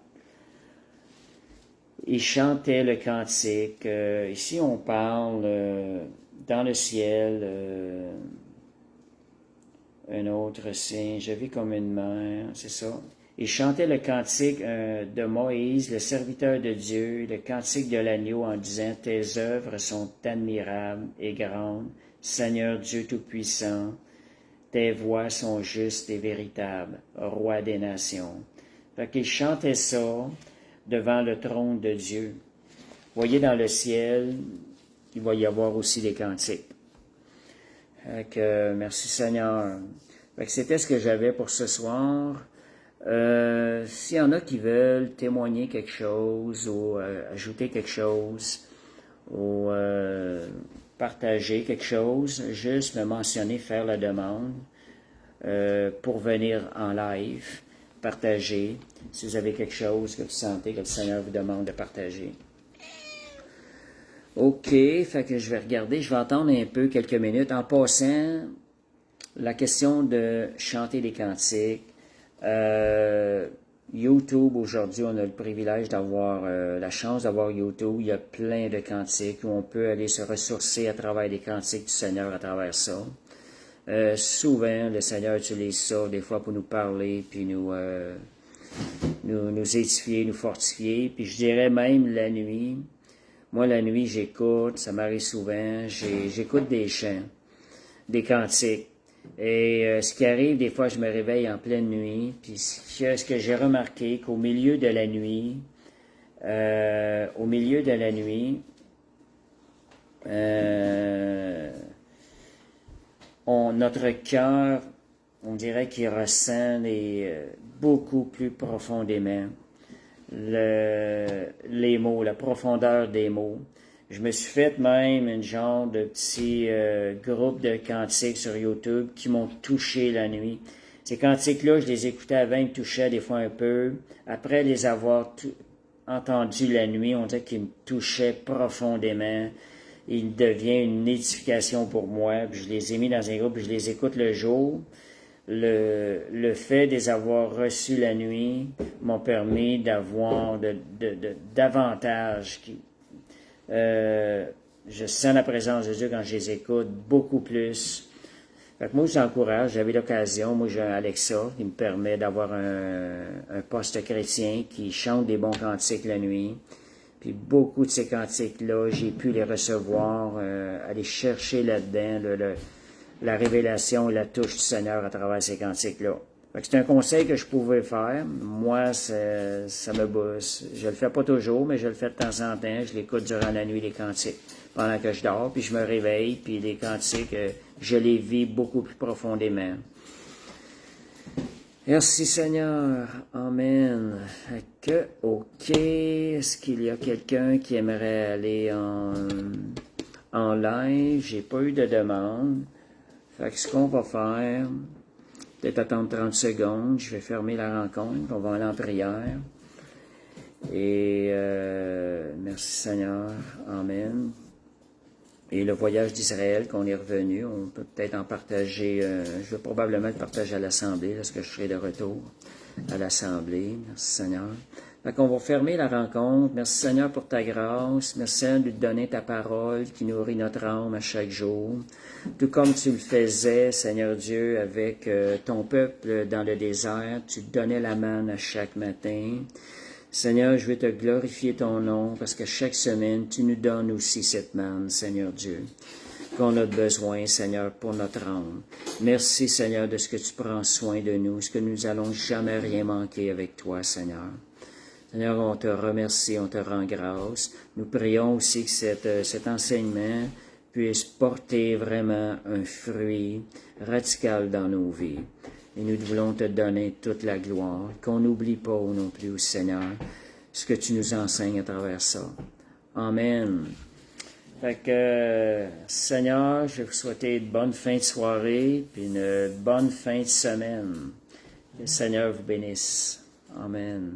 Ils chantaient le cantique. Ici, on parle dans le ciel, un autre signe, je vis comme une mer, c'est ça. Ils chantaient le cantique de Moïse, le serviteur de Dieu, le cantique de l'agneau en disant, tes œuvres sont admirables et grandes, Seigneur Dieu Tout-Puissant, tes voies sont justes et véritables, Roi des nations. Fait qu'ils chantaient ça devant le trône de Dieu. Vous voyez, dans le ciel, il va y avoir aussi des cantiques. Fait que, merci Seigneur. Fait que c'était ce que j'avais pour ce soir. S'il y en a qui veulent témoigner quelque chose ou ajouter quelque chose ou partager quelque chose, juste me mentionner, faire la demande pour venir en live, partager. Si vous avez quelque chose que vous sentez que le Seigneur vous demande de partager. OK, fait que je vais regarder, je vais attendre un peu, quelques minutes. En passant, la question de chanter des cantiques, YouTube, aujourd'hui, on a le privilège d'avoir la chance d'avoir YouTube. Il y a plein de cantiques où on peut aller se ressourcer à travers les cantiques du Seigneur à travers ça. Souvent, le Seigneur utilise ça des fois pour nous parler, puis nous édifier, nous fortifier. Puis je dirais même la nuit, Moi, la nuit, j'écoute, ça m'arrive souvent, j'écoute des chants, des cantiques. Et ce qui arrive, des fois, je me réveille en pleine nuit, puis ce que j'ai remarqué, qu'au milieu de la nuit, notre cœur, on dirait qu'il ressent beaucoup plus profondément les mots, la profondeur des mots. Je me suis fait même une genre de petit groupe de cantiques sur YouTube qui m'ont touché la nuit. Ces cantiques-là, je les écoutais avant, ils me touchaient des fois un peu. Après les avoir entendus la nuit, on dirait qu'ils me touchaient profondément. Il devient une édification pour moi. Puis je les ai mis dans un groupe, puis je les écoute le jour. Le fait de les avoir reçus la nuit m'ont permis d'avoir davantage. Je sens la présence de Dieu quand je les écoute beaucoup plus. Fait que moi, je l'encourage. J'avais l'occasion. Moi, j'ai un Alexa qui me permet d'avoir un poste chrétien qui chante des bons cantiques la nuit. Puis beaucoup de ces cantiques-là, j'ai pu les recevoir, aller chercher là-dedans la révélation, la touche du Seigneur à travers ces cantiques-là. C'est un conseil que je pouvais faire. Moi, ça me booste. Je le fais pas toujours, mais je le fais de temps en temps. Je l'écoute durant la nuit, les cantiques, pendant que je dors, puis je me réveille, puis les cantiques, je les vis beaucoup plus profondément. Merci Seigneur. Amen. OK. Est-ce qu'il y a quelqu'un qui aimerait aller en live? J'ai pas eu de demande. Fait que ce qu'on va faire, peut-être attendre 30 secondes. Je vais fermer la rencontre. On va aller en prière. Et merci Seigneur. Amen. Et le voyage d'Israël, qu'on est revenu, on peut peut-être en partager, je vais probablement le partager à l'Assemblée, lorsque je serai de retour à l'Assemblée. Merci Seigneur. Fait qu'on va fermer la rencontre. Merci Seigneur pour ta grâce. Merci Seigneur de nous donner ta parole qui nourrit notre âme à chaque jour. Tout comme tu le faisais, Seigneur Dieu, avec ton peuple dans le désert, tu donnais la manne à chaque matin. Seigneur, je veux te glorifier ton nom parce que chaque semaine, tu nous donnes aussi cette manne, Seigneur Dieu, qu'on a besoin, Seigneur, pour notre âme. Merci, Seigneur, de ce que tu prends soin de nous, ce que nous allons jamais rien manquer avec toi, Seigneur. Seigneur, on te remercie, on te rend grâce. Nous prions aussi que cet enseignement puisse porter vraiment un fruit radical dans nos vies. Et nous voulons te donner toute la gloire, qu'on n'oublie pas non plus, Seigneur, ce que tu nous enseignes à travers ça. Amen. Fait que, Seigneur, je vais vous souhaiter une bonne fin de soirée, puis une bonne fin de semaine. Que le Seigneur vous bénisse. Amen.